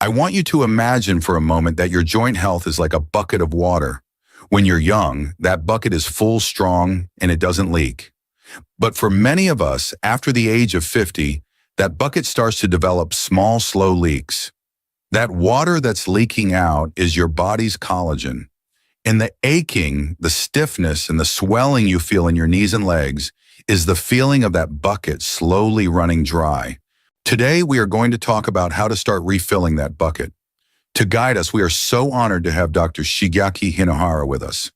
I want you to imagine for a moment that your joint health is like a bucket of water. When you're young, that bucket is full, strong, and it doesn't leak. But for many of us, after the age of 50, that bucket starts to develop small, slow leaks. That water that's leaking out is your body's collagen. And the aching, the stiffness, and the swelling you feel in your knees and legs is the feeling of that bucket slowly running dry. Today, we are going to talk about how to start refilling that bucket. To guide us, we are so honored to have Dr. Shigeaki Hinohara with us.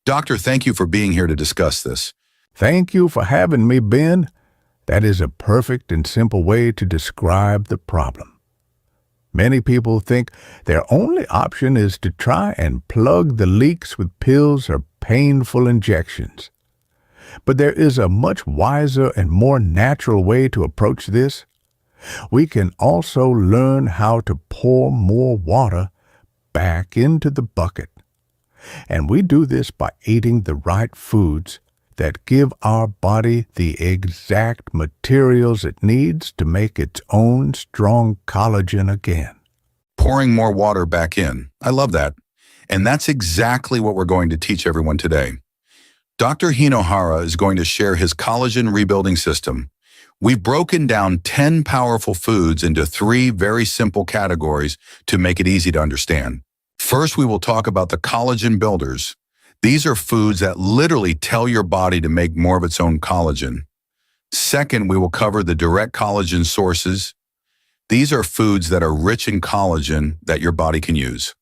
Doctor, thank you for being here to discuss this. Thank you for having me, Ben. That is a perfect and simple way to describe the problem. Many people think their only option is to try and plug the leaks with pills or painful injections. But there is a much wiser and more natural way to approach this. We can also learn how to pour more water back into the bucket. And we do this by eating the right foods that give our body the exact materials it needs to make its own strong collagen again. Pouring more water back in. I love that. And that's exactly what we're going to teach everyone today. Dr. Hinohara is going to share his collagen rebuilding system. We've broken down 10 powerful foods into 3 very simple categories to make it easy to understand. First, we will talk about the collagen builders. These are foods that literally tell your body to make more of its own collagen. Second, we will cover the direct collagen sources. These are foods that are rich in collagen that your body can use.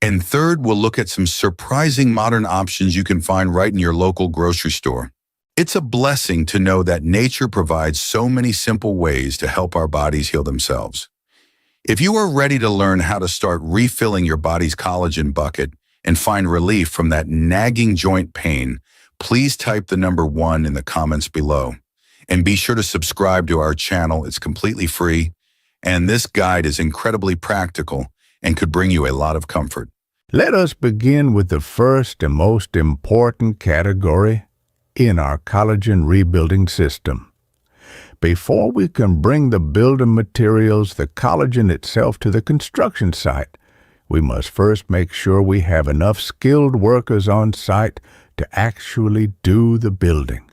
And third, we'll look at some surprising modern options you can find right in your local grocery store. It's a blessing to know that nature provides so many simple ways to help our bodies heal themselves. If you are ready to learn how to start refilling your body's collagen bucket and find relief from that nagging joint pain, please type the number 1 in the comments below. And be sure to subscribe to our channel. It's completely free. And this guide is incredibly practical and could bring you a lot of comfort. Let us begin with the first and most important category in our collagen rebuilding system. Before we can bring the building materials, the collagen itself, to the construction site, we must first make sure we have enough skilled workers on site to actually do the building.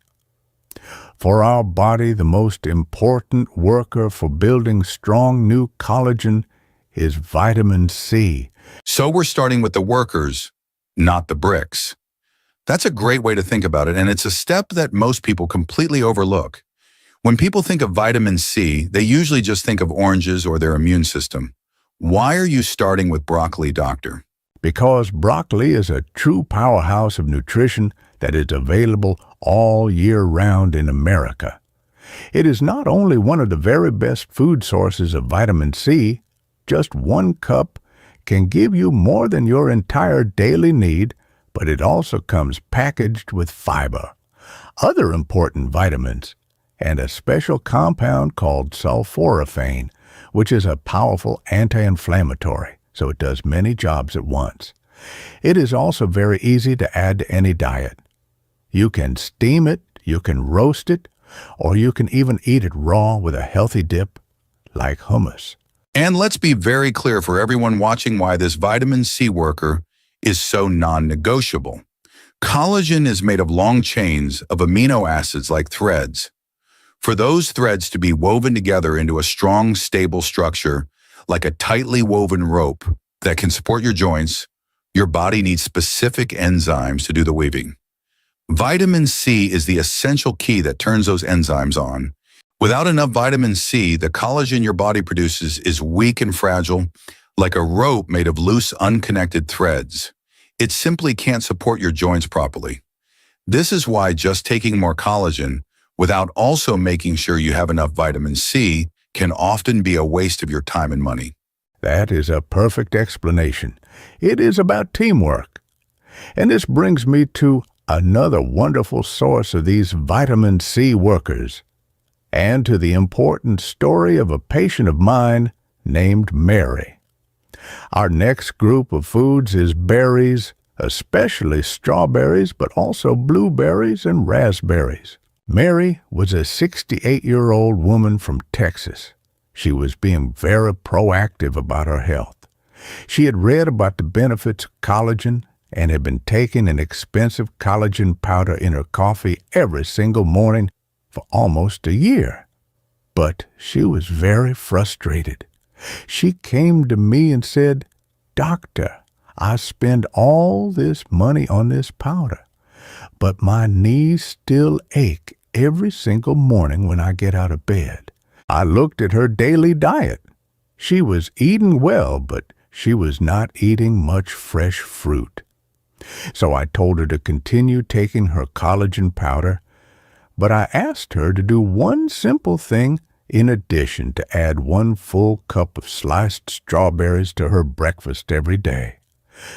For our body, the most important worker for building strong new collagen is vitamin C. So we're starting with the workers, not the bricks. That's a great way to think about it, and it's a step that most people completely overlook. When people think of vitamin C, they usually just think of oranges or their immune system. Why are you starting with broccoli, doctor? Because broccoli is a true powerhouse of nutrition that is available all year round in America. It is not only one of the very best food sources of vitamin C, just 1 cup can give you more than your entire daily need, but it also comes packaged with fiber, other important vitamins, and a special compound called sulforaphane, which is a powerful anti-inflammatory, so it does many jobs at once. It is also very easy to add to any diet. You can steam it, you can roast it, or you can even eat it raw with a healthy dip like hummus. And let's be very clear for everyone watching why this vitamin C worker is so non-negotiable. Collagen is made of long chains of amino acids like threads. For those threads to be woven together into a strong, stable structure, like a tightly woven rope that can support your joints, your body needs specific enzymes to do the weaving. Vitamin C is the essential key that turns those enzymes on. Without enough vitamin C, the collagen your body produces is weak and fragile, like a rope made of loose, unconnected threads. It simply can't support your joints properly. This is why just taking more collagen without also making sure you have enough vitamin C can often be a waste of your time and money. That is a perfect explanation. It is about teamwork. And this brings me to another wonderful source of these vitamin C workers, and to the important story of a patient of mine named Mary. Our next group of foods is berries, especially strawberries, but also blueberries and raspberries. Mary was a 68-year-old woman from Texas. She was being very proactive about her health. She had read about the benefits of collagen and had been taking an expensive collagen powder in her coffee every single morning for almost a year. But she was very frustrated. She came to me and said, "Doctor, I spend all this money on this powder, but my knees still ache every single morning when I get out of bed." I looked at her daily diet. She was eating well, but she was not eating much fresh fruit. So I told her to continue taking her collagen powder, but I asked her to do one simple thing in addition to add 1 full cup of sliced strawberries to her breakfast every day.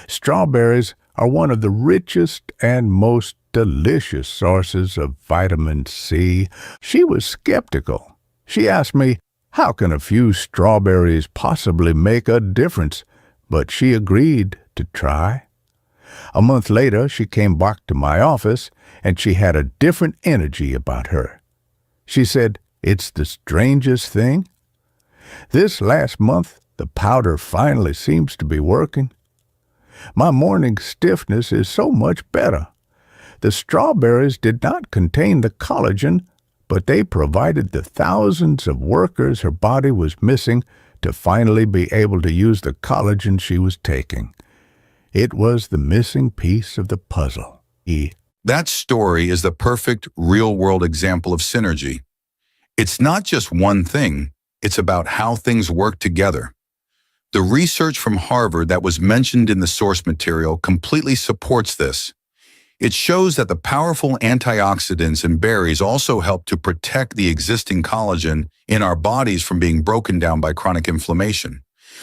Strawberries are one of the richest and most delicious sources of vitamin C. She was skeptical. She asked me, how can a few strawberries possibly make a difference? But she agreed to try. A month later, she came back to my office, and she had a different energy about her. She said, "It's the strangest thing. This last month, the powder finally seems to be working. My morning stiffness is so much better. The strawberries did not contain the collagen, but they provided the thousands of workers her body was missing to finally be able to use the collagen she was taking. It was the missing piece of the puzzle." That story is the perfect real-world example of synergy. It's not just one thing, it's about how things work together. The research from Harvard that was mentioned in the source material completely supports this. It shows that the powerful antioxidants in berries also help to protect the existing collagen in our bodies from being broken down by chronic inflammation.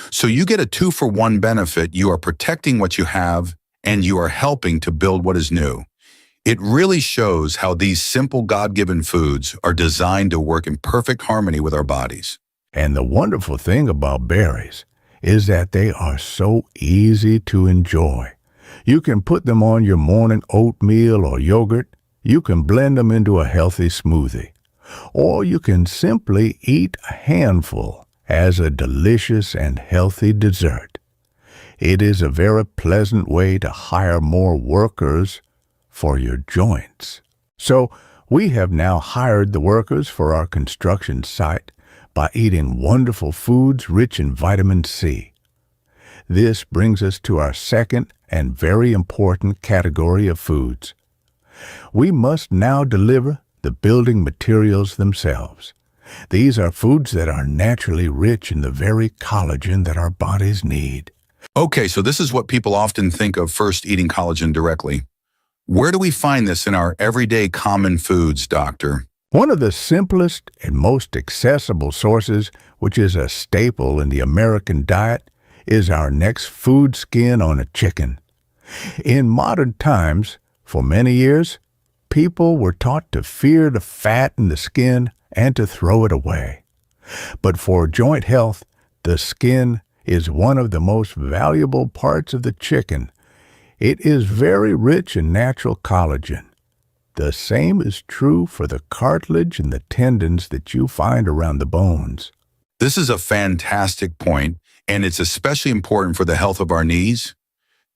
So you get a 2-for-1 benefit. You are protecting what you have, and you are helping to build what is new. It really shows how these simple God-given foods are designed to work in perfect harmony with our bodies. And the wonderful thing about berries is that they are so easy to enjoy. You can put them on your morning oatmeal or yogurt. You can blend them into a healthy smoothie. Or you can simply eat a handful as a delicious and healthy dessert. It is a very pleasant way to hire more workers for your joints. So we have now hired the workers for our construction site by eating wonderful foods rich in vitamin C. This brings us to our second and very important category of foods. We must now deliver the building materials themselves. These are foods that are naturally rich in the very collagen that our bodies need. Okay, so this is what people often think of first eating collagen directly. Where do we find this in our everyday common foods, doctor? One of the simplest and most accessible sources, which is a staple in the American diet, is our next food skin on a chicken. In modern times, for many years, people were taught to fear the fat in the skin and to throw it away. But for joint health, the skin is one of the most valuable parts of the chicken. It is very rich in natural collagen. The same is true for the cartilage and the tendons that you find around the bones. This is a fantastic point, and it's especially important for the health of our knees.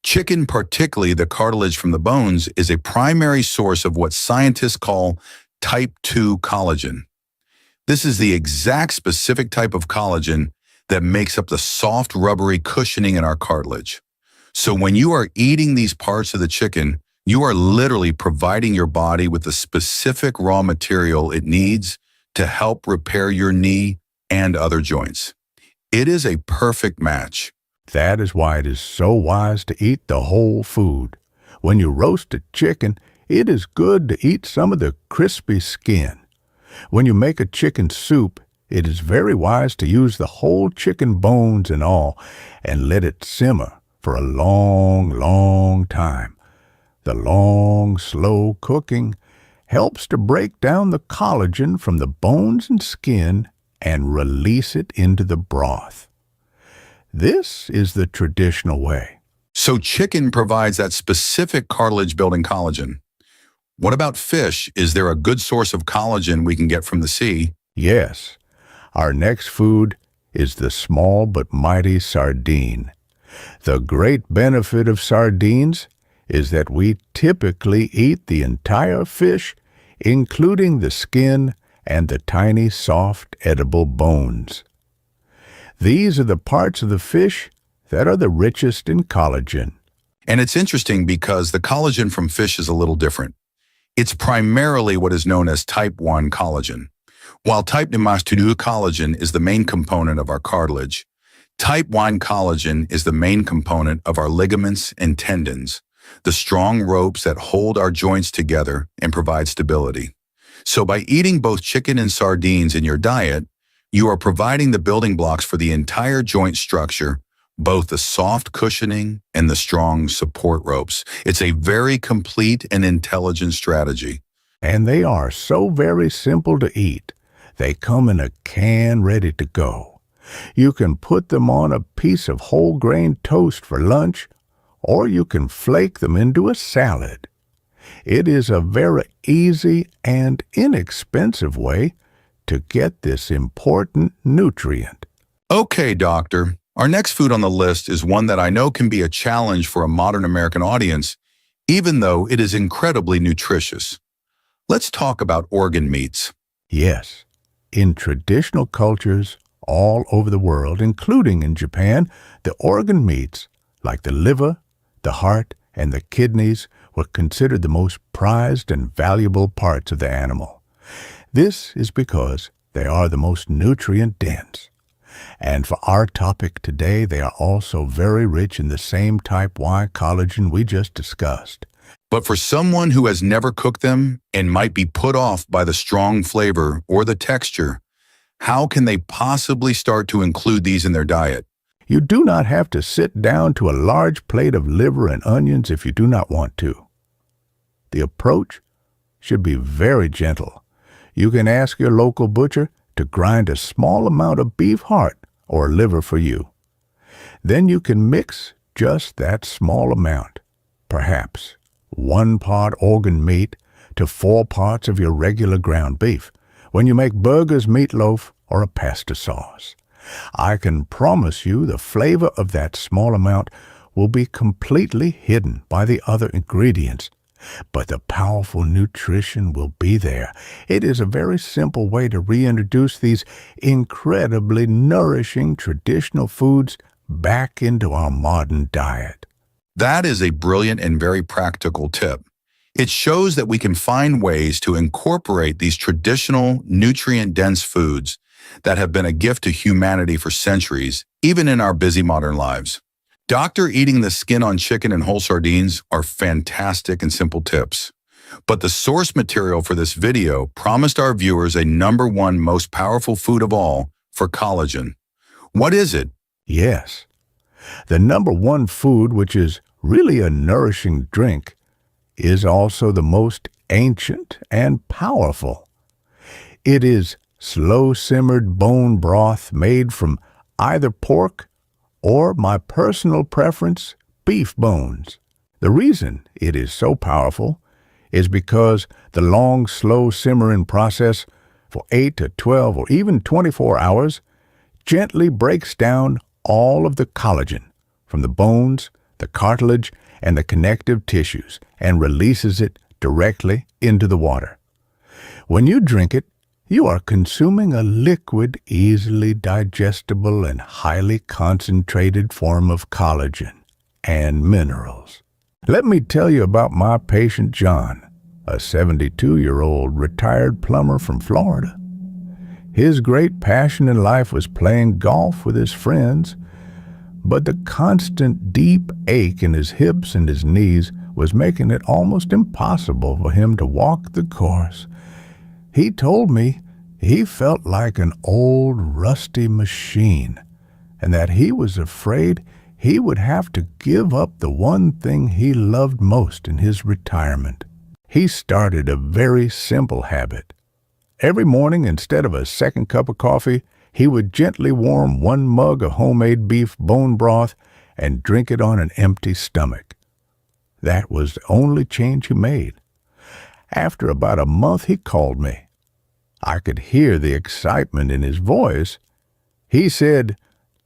Chicken, particularly the cartilage from the bones, is a primary source of what scientists call type 2 collagen. This is the exact specific type of collagen that makes up the soft, rubbery cushioning in our cartilage. So when you are eating these parts of the chicken, you are literally providing your body with the specific raw material it needs to help repair your knee and other joints. It is a perfect match. That is why it is so wise to eat the whole food. When you roast a chicken, it is good to eat some of the crispy skin. When you make a chicken soup, it is very wise to use the whole chicken bones and all and let it simmer for a long, long time. The long, slow cooking helps to break down the collagen from the bones and skin and release it into the broth. This is the traditional way. So chicken provides that specific cartilage-building collagen. What about fish? Is there a good source of collagen we can get from the sea? Yes, Our next food is the small but mighty sardine. The great benefit of sardines is that we typically eat the entire fish, including the skin and the tiny, soft, edible bones. These are the parts of the fish that are the richest in collagen. And it's interesting because the collagen from fish is a little different. It's primarily what is known as type 1 collagen. While type 2 collagen is the main component of our cartilage, type 1 collagen is the main component of our ligaments and tendons, the strong ropes that hold our joints together and provide stability. So by eating both chicken and sardines in your diet, you are providing the building blocks for the entire joint structure, both the soft cushioning and the strong support ropes. It's a very complete and intelligent strategy. And they are so very simple to eat. They come in a can ready to go. You can put them on a piece of whole grain toast for lunch, or you can flake them into a salad. It is a very easy and inexpensive way to get this important nutrient. Okay, doctor. Our next food on the list is one that I know can be a challenge for a modern American audience, even though it is incredibly nutritious. Let's talk about organ meats. Yes, in traditional cultures all over the world, including in Japan, the organ meats, like the liver, the heart, and the kidneys, were considered the most prized and valuable parts of the animal. This is because they are the most nutrient-dense. And for our topic today, they are also very rich in the same type Y collagen we just discussed. But for someone who has never cooked them and might be put off by the strong flavor or the texture, how can they possibly start to include these in their diet? You do not have to sit down to a large plate of liver and onions if you do not want to. The approach should be very gentle. You can ask your local butcher to grind a small amount of beef heart or liver for you. Then you can mix just that small amount, perhaps 1 part organ meat to 4 parts of your regular ground beef, when you make burgers, meatloaf, or a pasta sauce. I can promise you the flavor of that small amount will be completely hidden by the other ingredients, but the powerful nutrition will be there. It is a very simple way to reintroduce these incredibly nourishing traditional foods back into our modern diet. That is a brilliant and very practical tip. It shows that we can find ways to incorporate these traditional, nutrient-dense foods that have been a gift to humanity for centuries, even in our busy modern lives. Doctor eating the skin on chicken and whole sardines are fantastic and simple tips. But the source material for this video promised our viewers a #1 most powerful food of all for collagen. What is it? Yes, the #1 food, which is really a nourishing drink, is also the most ancient and powerful. It is slow-simmered bone broth made from either pork or, my personal preference, beef bones. The reason it is so powerful is because the long, slow simmering process for 8 to 12 or even 24 hours gently breaks down all of the collagen from the bones, the cartilage, and the connective tissues and releases it directly into the water. When you drink it, you are consuming a liquid, easily digestible, and highly concentrated form of collagen and minerals. Let me tell you about my patient John, a 72-year-old retired plumber from Florida. His great passion in life was playing golf with his friends, but the constant deep ache in his hips and his knees was making it almost impossible for him to walk the course. He told me he felt like an old, rusty machine, and that he was afraid he would have to give up the one thing he loved most in his retirement. He started a very simple habit. Every morning, instead of a second cup of coffee, he would gently warm 1 mug of homemade beef bone broth and drink it on an empty stomach. That was the only change he made. After about a month, he called me. I could hear the excitement in his voice. He said,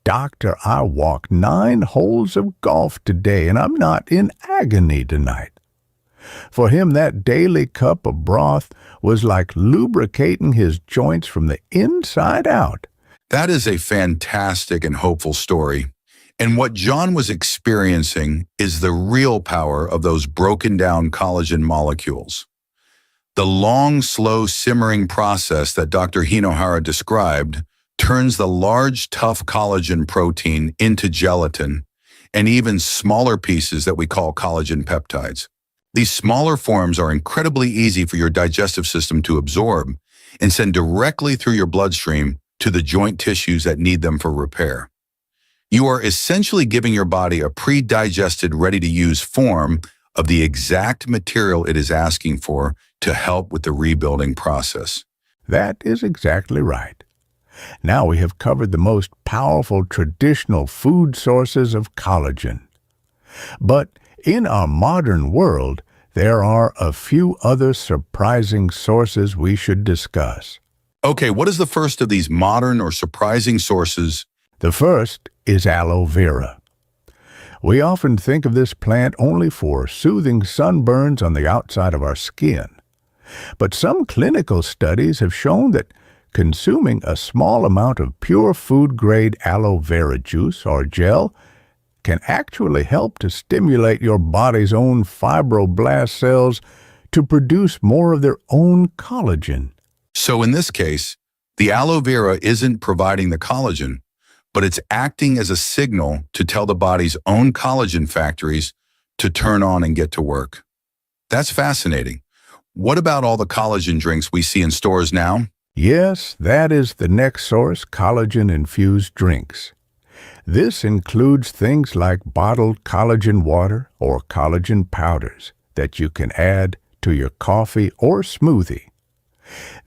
"Doctor, I walked 9 holes of golf today, and I'm not in agony tonight." For him, that daily cup of broth was like lubricating his joints from the inside out. That is a fantastic and hopeful story. And what John was experiencing is the real power of those broken down collagen molecules. The long, slow simmering process that Dr. Hinohara described turns the large, tough collagen protein into gelatin and even smaller pieces that we call collagen peptides. These smaller forms are incredibly easy for your digestive system to absorb and send directly through your bloodstream to the joint tissues that need them for repair. You are essentially giving your body a pre-digested, ready-to-use form of the exact material it is asking for to help with the rebuilding process. That is exactly right. Now we have covered the most powerful traditional food sources of collagen. But in our modern world, there are a few other surprising sources we should discuss. Okay, what is the first of these modern or surprising sources? The first is aloe vera. We often think of this plant only for soothing sunburns on the outside of our skin. But some clinical studies have shown that consuming a small amount of pure food-grade aloe vera juice or gel can actually help to stimulate your body's own fibroblast cells to produce more of their own collagen. So in this case, the aloe vera isn't providing the collagen, but it's acting as a signal to tell the body's own collagen factories to turn on and get to work. That's fascinating. What about all the collagen drinks we see in stores now? Yes, that is the next source, collagen-infused drinks. This includes things like bottled collagen water or collagen powders that you can add to your coffee or smoothie.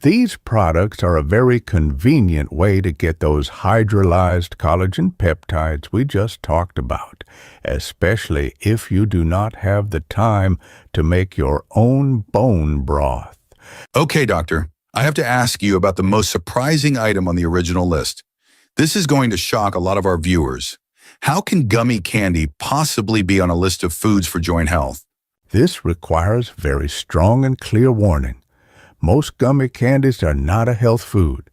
These products are a very convenient way to get those hydrolyzed collagen peptides we just talked about, especially if you do not have the time to make your own bone broth. Okay, doctor, I have to ask you about the most surprising item on the original list. This is going to shock a lot of our viewers. How can gummy candy possibly be on a list of foods for joint health? This requires very strong and clear warning. Most gummy candies are not a health food.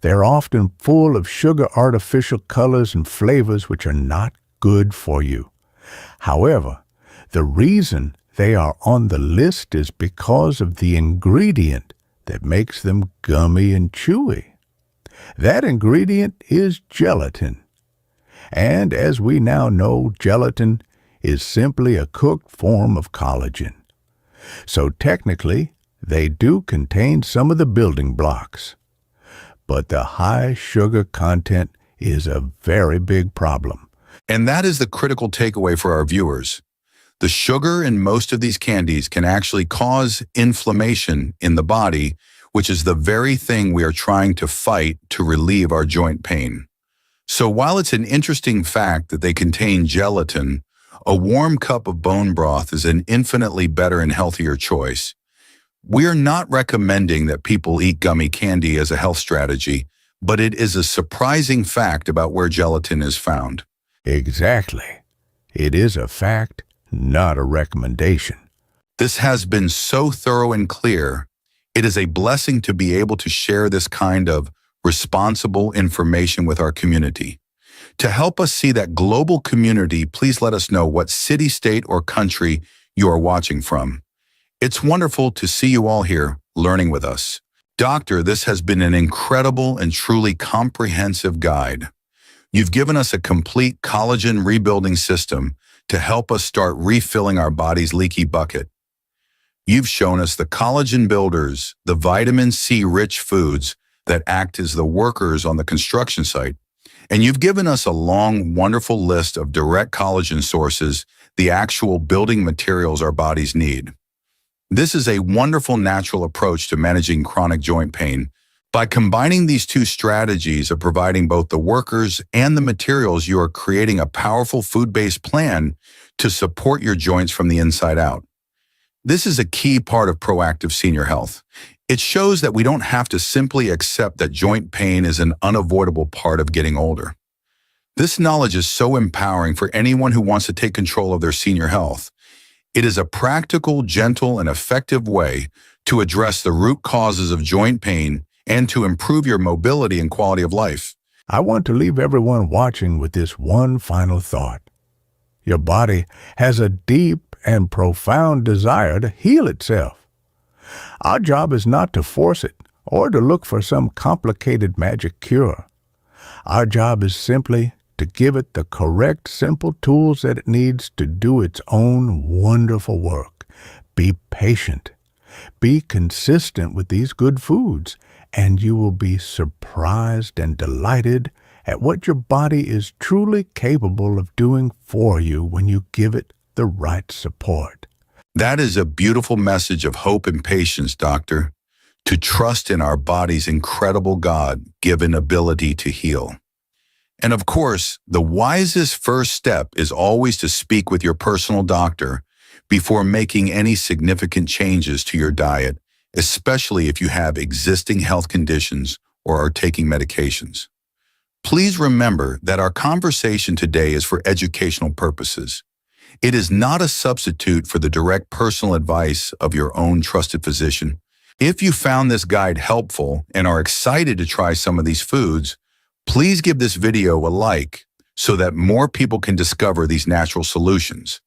They're often full of sugar, artificial colors, and flavors which are not good for you. However, the reason they are on the list is because of the ingredient that makes them gummy and chewy. That ingredient is gelatin. And as we now know, gelatin is simply a cooked form of collagen. So technically, they do contain some of the building blocks. But the high sugar content is a very big problem. And that is the critical takeaway for our viewers. The sugar in most of these candies can actually cause inflammation in the body, which is the very thing we are trying to fight to relieve our joint pain. So while it's an interesting fact that they contain gelatin, a warm cup of bone broth is an infinitely better and healthier choice. We are not recommending that people eat gummy candy as a health strategy, but it is a surprising fact about where gelatin is found. Exactly. It is a fact, not a recommendation. This has been so thorough and clear. It is a blessing to be able to share this kind of responsible information with our community. To help us see that global community, please let us know what city, state, or country you are watching from. It's wonderful to see you all here learning with us. Doctor, this has been an incredible and truly comprehensive guide. You've given us a complete collagen rebuilding system to help us start refilling our body's leaky bucket. You've shown us the collagen builders, the vitamin C-rich foods that act as the workers on the construction site. And you've given us a long, wonderful list of direct collagen sources, the actual building materials our bodies need. This is a wonderful natural approach to managing chronic joint pain. By combining these two strategies of providing both the workers and the materials, you are creating a powerful food-based plan to support your joints from the inside out. This is a key part of proactive senior health. It shows that we don't have to simply accept that joint pain is an unavoidable part of getting older. This knowledge is so empowering for anyone who wants to take control of their senior health. It is a practical, gentle, and effective way to address the root causes of joint pain and to improve your mobility and quality of life. I want to leave everyone watching with this one final thought. Your body has a deep and profound desire to heal itself. Our job is not to force it or to look for some complicated magic cure. Our job is simply to give it the correct, simple tools that it needs to do its own wonderful work. Be patient. Be consistent with these good foods, and you will be surprised and delighted at what your body is truly capable of doing for you when you give it the right support. That is a beautiful message of hope and patience, Doctor. To trust in our body's incredible God-given ability to heal. And of course, the wisest first step is always to speak with your personal doctor before making any significant changes to your diet, especially if you have existing health conditions or are taking medications. Please remember that our conversation today is for educational purposes. It is not a substitute for the direct personal advice of your own trusted physician. If you found this guide helpful and are excited to try some of these foods, please give this video a like so that more people can discover these natural solutions.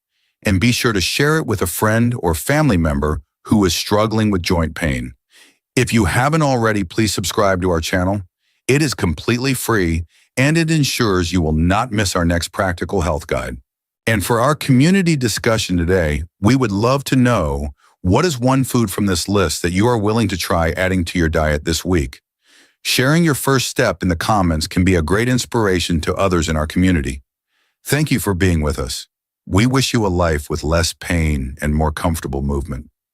And be sure to share it with a friend or family member who is struggling with joint pain. If you haven't already, please subscribe to our channel. It is completely free and it ensures you will not miss our next practical health guide. And for our community discussion today, we would love to know what is one food from this list that you are willing to try adding to your diet this week. Sharing your first step in the comments can be a great inspiration to others in our community. Thank you for being with us. We wish you a life with less pain and more comfortable movement.